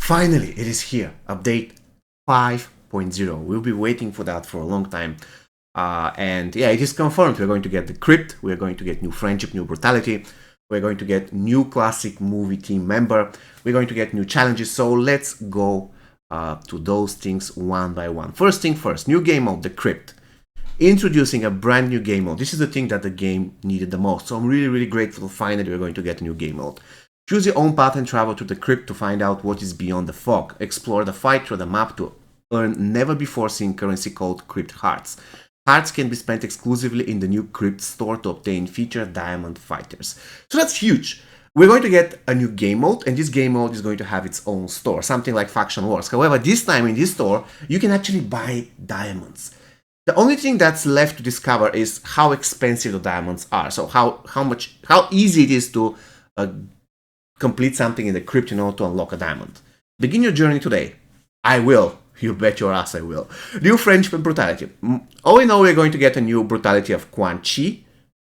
Finally, it is here. Update 5.0. We'll be waiting for that for a long time. And yeah, it is confirmed. We're going to get the KRYPT. We're going to get new friendship, new brutality. We're going to get new classic movie team member. We're going to get new challenges. So let's go to those things one by one. First thing first, new game mode, the KRYPT. Introducing a brand new game mode. This is the thing that the game needed the most. So I'm really grateful finally we're going to get a new game mode. Choose your own path and travel to the KRYPT to find out what is beyond the fog. Explore the fight through the map to earn never before seen currency called KRYPT Hearts. Hearts can be spent exclusively in the new KRYPT store to obtain featured diamond fighters. So that's huge. We're going to get a new game mode, and this game mode is going to have its own store, something like Faction Wars. However, this time in this store, you can actually buy diamonds. The only thing that's left to discover is how expensive the diamonds are. So how easy it is to complete something in the KRYPT in order to unlock a diamond. Begin your journey today. I will. You bet your ass I will. New friendship and brutality. All in all, we're going to get a new brutality of Quan Chi,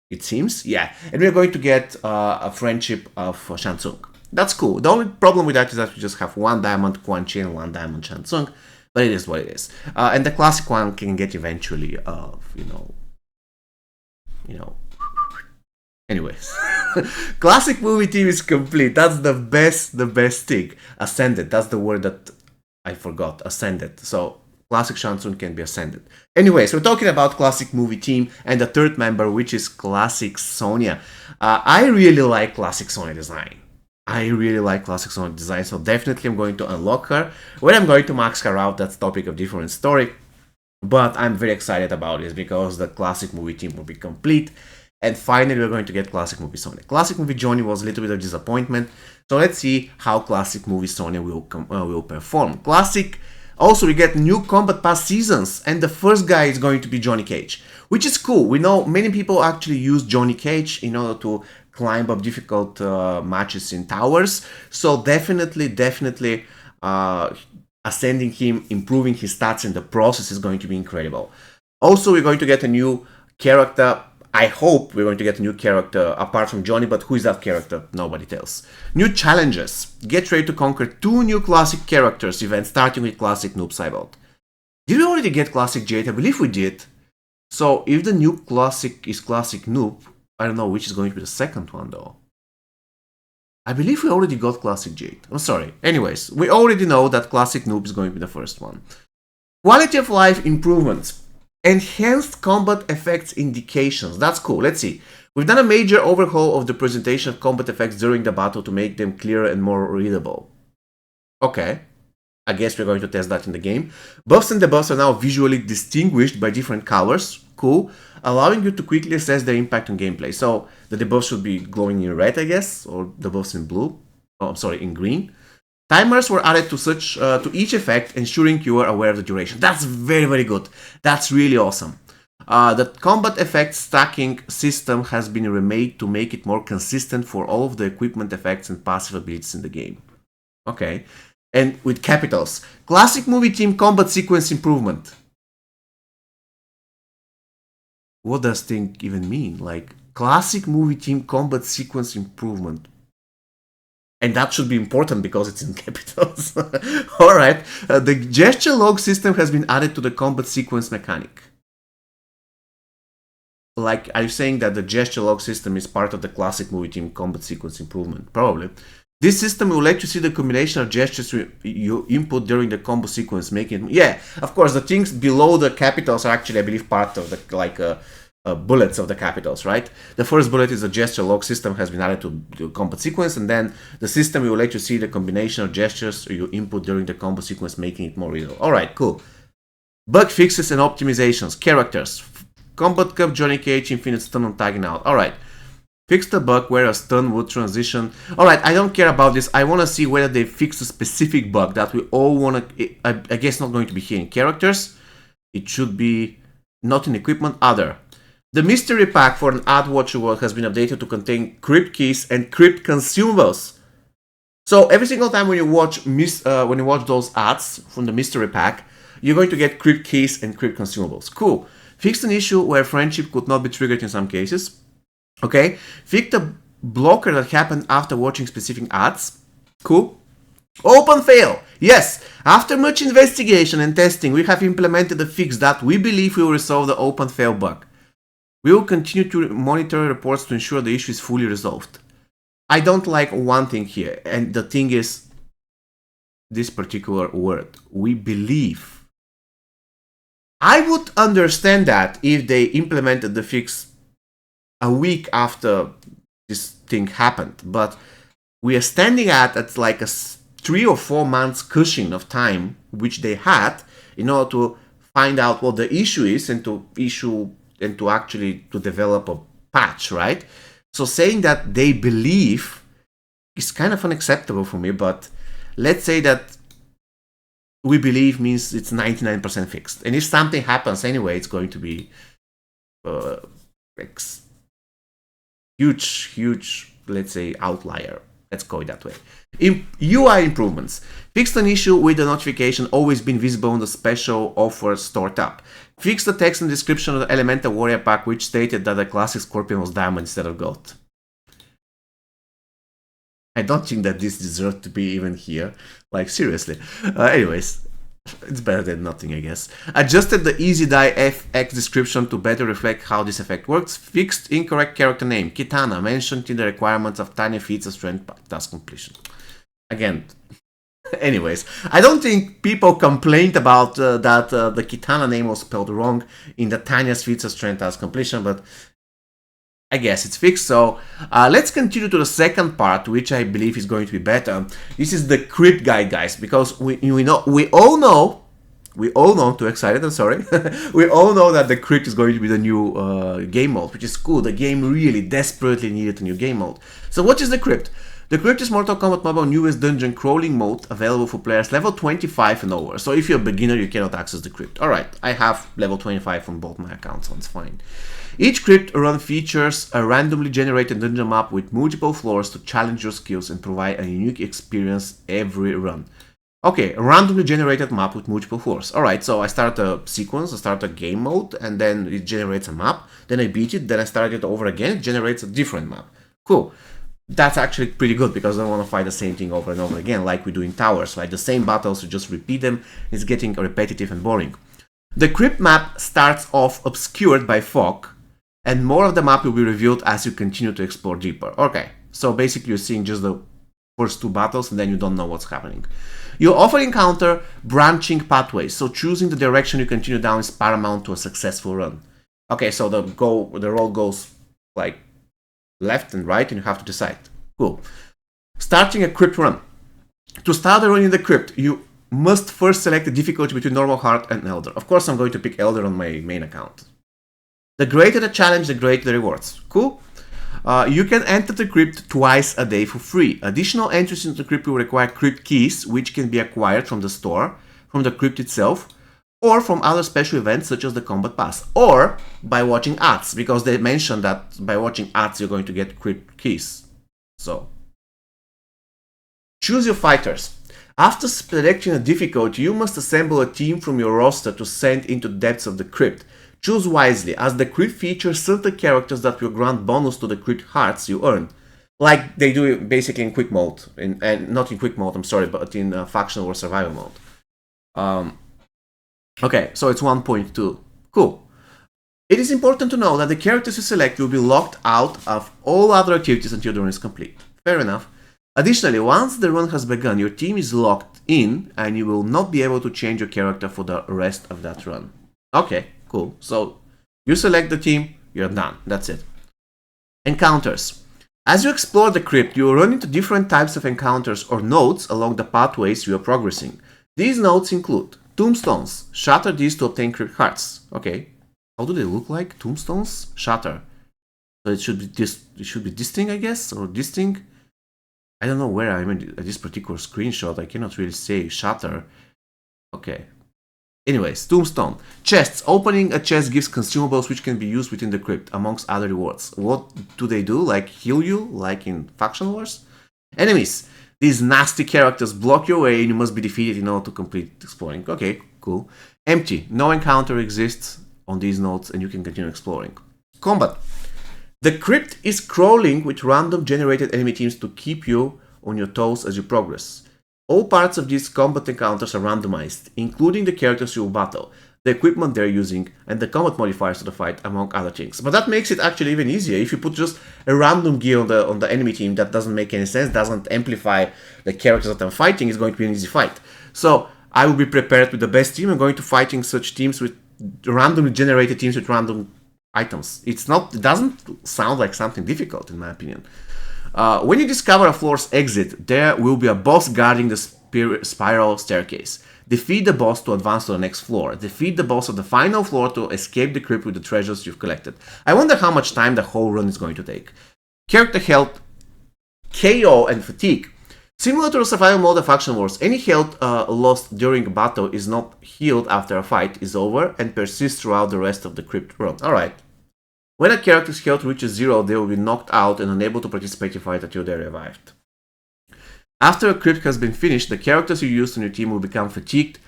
it seems. Yeah. And we're going to get a friendship of Shansung. That's cool. The only problem with that is that we just have one diamond Quan Chi and one diamond Shansung. But it is what it is. And the classic one can get eventually, Anyways. Classic movie team is complete. That's the best thing. Ascended. That's the word that I forgot. Ascended. So classic Shansung can be ascended. Anyways, we're talking about classic movie team and the third member, which is classic Sonya. I really like classic Sonya design. So definitely I'm going to unlock her. When I'm going to max her out, that's topic of different story. But I'm very excited about this because the classic movie team will be complete. And finally, we're going to get classic movie Sonya. Classic movie Johnny was a little bit of disappointment. So let's see how classic movie Sonya will perform. Classic. Also, we get new Combat Pass seasons, and the first guy is going to be Johnny Cage, which is cool. We know many people actually use Johnny Cage in order to climb up difficult matches in towers. So definitely ascending him, improving his stats in the process is going to be incredible. Also, we're going to get a new character. I hope we're going to get a new character apart from Johnny, but who is that character? Nobody tells. New challenges. Get ready to conquer 2 new classic characters events, starting with classic Noob Cyborg. Did we already get classic Jade? I believe we did. So if the new classic is classic Noob, I don't know which is going to be the second one though. I believe we already got classic Jade. I'm sorry. Anyways, we already know that classic Noob is going to be the first one. Quality of life improvements. Enhanced combat effects indications. That's cool. Let's see. We've done a major overhaul of the presentation of combat effects during the battle to make them clearer and more readable. Okay. I guess we're going to test that in the game. Buffs and debuffs are now visually distinguished by different colors. Cool. Allowing you to quickly assess their impact on gameplay. So the debuffs should be glowing in red, I guess, or the buffs in blue. Oh, I'm sorry, in green. Timers were added to each effect, ensuring you are aware of the duration. That's very good. That's really awesome. The combat effects stacking system has been remade to make it more consistent for all of the equipment effects and passive abilities in the game. Okay. And with capitals. Classic movie team combat sequence improvement. What does thing even mean? Like, classic movie team combat sequence improvement. And that should be important because it's in capitals. Alright, the gesture log system has been added to the combat sequence mechanic. Like, are you saying that the gesture log system is part of the classic movie team combat sequence improvement? Probably. This system will let you see the combination of gestures you input during the combo sequence, making it... Yeah, of course, the things below the capitals are actually, I believe, part of the, bullets of the capitals, right? The first bullet is a gesture log system has been added to the combat sequence, and then the system will let you see the combination of gestures you input during the combo sequence, making it more readable. Alright, cool. Bug fixes and optimizations. Characters. Combat Cup, Johnny Cage, Infinite Stun on tagging out. Alright. Fix the bug where a stun would transition. Alright, I don't care about this. I want to see whether they fix a specific bug that we all want to... I guess not going to be here in characters. It should be not in equipment, other. The mystery pack for an ad watcher world has been updated to contain KRYPT keys and KRYPT consumables. So every single time when you watch those ads from the mystery pack, you're going to get KRYPT keys and KRYPT consumables. Cool. Fixed an issue where friendship could not be triggered in some cases. Okay. Fixed a blocker that happened after watching specific ads. Cool. Open fail. Yes, after much investigation and testing, we have implemented a fix that we believe will resolve the open fail bug. We will continue to monitor reports to ensure the issue is fully resolved. I don't like one thing here, and the thing is this particular word. We believe. I would understand that if they implemented the fix a week after this thing happened, but we are standing at like a 3 or 4 months cushion of time which they had in order to find out what the issue is and to issue and to actually to develop a patch, right? So saying that they believe is kind of unacceptable for me, but let's say that we believe means it's 99% fixed. And if something happens anyway, it's going to be huge, let's say, outlier. Let's go that way. UI improvements. Fixed an issue with the notification always been visible on the special offer store tab. Fix the text and description of the Elemental Warrior pack which stated that the classic Scorpion was diamond instead of gold. I don't think that this deserves to be even here. Like, seriously. Anyways, it's better than nothing, I guess. Adjusted the Easy Die FX description to better reflect how this effect works. Fixed incorrect character name, Kitana, mentioned in the requirements of Tiny Feats of Strength task completion. Again, anyways, I don't think people complained about that the Kitana name was spelled wrong in the Tiniest Feats of Strength task completion, but I guess it's fixed. So let's continue to the second part, which I believe is going to be better. This is the KRYPT guide, guys, because we all know, too excited, I'm sorry. We all know that the KRYPT is going to be the new game mode, which is cool. The game really desperately needed a new game mode. So what is the KRYPT? The KRYPT is Mortal Kombat Mobile newest dungeon crawling mode available for players level 25 and over. So if you're a beginner, you cannot access the KRYPT. Alright, I have level 25 on both my accounts, so it's fine. Each KRYPT run features a randomly generated dungeon map with multiple floors to challenge your skills and provide a unique experience every run. Okay, a randomly generated map with multiple floors. Alright, so I start a sequence, I start a game mode, and then it generates a map. Then I beat it, then I start it over again, it generates a different map. Cool. That's actually pretty good because I don't want to fight the same thing over and over again like we do in towers, right? The same battles, you just repeat them, it's getting repetitive and boring. The KRYPT map starts off obscured by fog, and more of the map will be revealed as you continue to explore deeper. Okay, so basically you're seeing just the first 2 battles and then you don't know what's happening. You often encounter branching pathways, so choosing the direction you continue down is paramount to a successful run. Okay, so the road goes like left and right and you have to decide. Cool. Starting a KRYPT run. To start a run in the KRYPT, you must first select the difficulty between normal, hard, and elder. Of course, I'm going to pick elder on my main account. The greater the challenge, the greater the rewards. Cool. You can enter the KRYPT twice a day for free. Additional entries into the KRYPT will require KRYPT keys, which can be acquired from the store, from the KRYPT itself, or from other special events such as the Combat Pass, or by watching ads, because they mentioned that by watching ads you're going to get KRYPT keys. So, choose your fighters. After selecting a difficulty, you must assemble a team from your roster to send into the depths of the KRYPT. Choose wisely, as the KRYPT features certain characters that will grant bonus to the KRYPT hearts you earn. Like they do basically in quick mode, and not in quick mode, I'm sorry, but in factional or survival mode. Okay, so it's 1.2. Cool. It is important to know that the characters you select will be locked out of all other activities until the run is complete. Fair enough. Additionally, once the run has begun, your team is locked in and you will not be able to change your character for the rest of that run. Okay, cool. So you select the team, you're done. That's it. Encounters. As you explore the KRYPT, you will run into different types of encounters or nodes along the pathways you are progressing. These nodes include tombstones. Shatter these to obtain KRYPT hearts. Okay. How do they look like? Tombstones? Shatter. So it should be this thing, I guess, or this thing. I don't know where I'm in this particular screenshot. I cannot really say shatter. Okay. Anyways, tombstone. Chests. Opening a chest gives consumables which can be used within the KRYPT, amongst other rewards. What do they do? Like heal you, like in Faction Wars? Enemies. These nasty characters block your way and you must be defeated in order to complete exploring. Okay, cool. Empty. No encounter exists on these nodes and you can continue exploring. Combat. The KRYPT is crawling with random generated enemy teams to keep you on your toes as you progress. All parts of these combat encounters are randomized, including the characters you will battle, the equipment they're using, and the combat modifiers to the fight, among other things. But that makes it actually even easier. If you put just a random gear on the enemy team that doesn't make any sense, doesn't amplify the characters that I'm fighting, it's going to be an easy fight. So I will be prepared with the best team. I'm going to fighting such teams with randomly generated teams with random items. It doesn't sound like something difficult in my opinion. When you discover a floor's exit, there will be a boss guarding the spiral staircase. Defeat the boss to advance to the next floor. Defeat the boss of the final floor to escape the crypt with the treasures you've collected. I wonder how much time the whole run is going to take. Character health, KO, and fatigue. Similar to the survival mode of Action Wars, any health lost during a battle is not healed after a fight is over and persists throughout the rest of the crypt run. Alright. When a character's health reaches 0, they will be knocked out and unable to participate in fight until they're revived. After a crypt has been finished, the characters you used on your team will become fatigued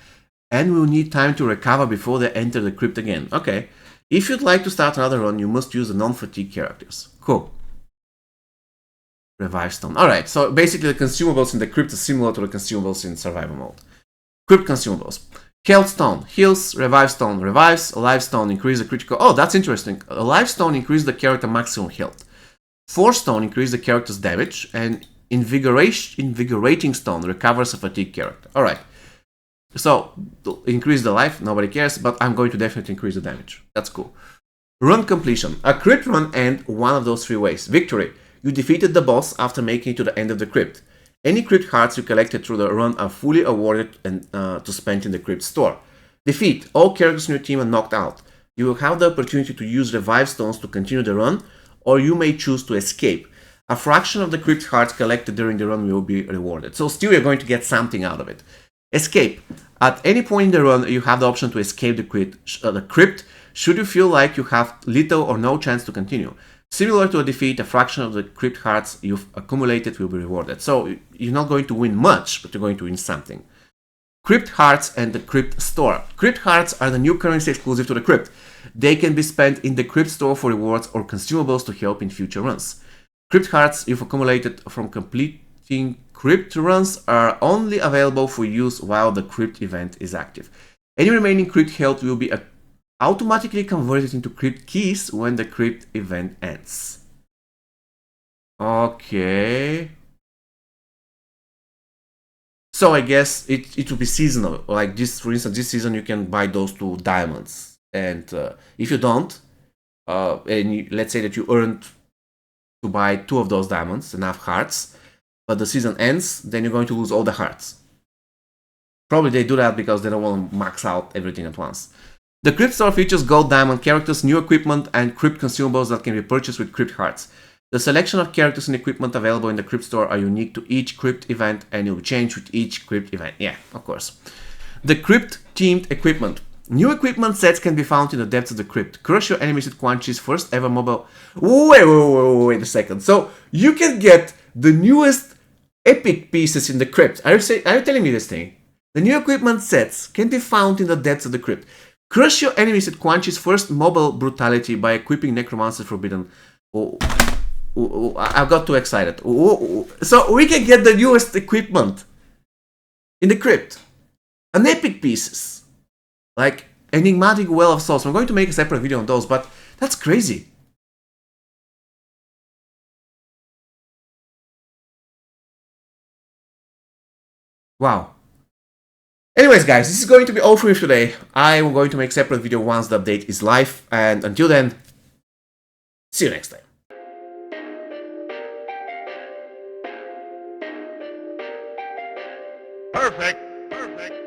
and will need time to recover before they enter the crypt again. Okay. If you'd like to start another run, you must use the non-fatigue characters. Cool. Revive Stone. Alright, so basically the consumables in the crypt are similar to the consumables in survival mode. Crypt consumables. Health Stone heals, Revive Stone revives, Life Stone increase the critical... Oh, that's interesting. A Life Stone increases the character maximum health. Force Stone increases the character's damage, and Invigorating Stone recovers a fatigue character. Alright. So, increase the life, nobody cares, but I'm going to definitely increase the damage. That's cool. Run completion. A crypt run ends one of those 3 ways. Victory. You defeated the boss after making it to the end of the crypt. Any crypt hearts you collected through the run are fully awarded and to spend in the crypt store. Defeat. All characters in your team are knocked out. You will have the opportunity to use Revive Stones to continue the run, or you may choose to escape. A fraction of the crypt hearts collected during the run will be rewarded. So still you're going to get something out of it. Escape. At any point in the run, you have the option to escape the crypt should you feel like you have little or no chance to continue. Similar to a defeat, a fraction of the crypt hearts you've accumulated will be rewarded. So you're not going to win much, but you're going to win something. Crypt hearts and the crypt store. Crypt hearts are the new currency exclusive to the crypt. They can be spent in the crypt store for rewards or consumables to help in future runs. Crypt hearts you've accumulated from completing crypt runs are only available for use while the crypt event is active. Any remaining crypt health will be automatically converted into crypt keys when the crypt event ends. Okay. So I guess it will be seasonal. Like this, for instance, this season you can buy those 2 diamonds. And if you don't, let's say that you earned to buy 2 of those diamonds, enough hearts, but the season ends, then you're going to lose all the hearts. Probably they do that because they don't want to max out everything at once. The Crypt Store features gold diamond characters, new equipment, and crypt consumables that can be purchased with crypt hearts. The selection of characters and equipment available in the Crypt Store are unique to each crypt event and will change with each crypt event. Yeah, of course. The crypt-themed equipment. New equipment sets can be found in the depths of the crypt. Crush your enemies with Quan Chi's first ever mobile... Wait a second. So, you can get the newest epic pieces in the crypt. Are you telling me this thing? The new equipment sets can be found in the depths of the crypt. Crush your enemies with Quan Chi's first mobile brutality by equipping Necromancer's Forbidden... I got too excited. So, we can get the newest equipment in the crypt. An epic pieces. Like Enigmatic Well of Souls. I'm going to make a separate video on those, but that's crazy. Wow. Anyways, guys, this is going to be all for me today. I'm going to make a separate video once the update is live, and until then, see you next time. Perfect. Perfect.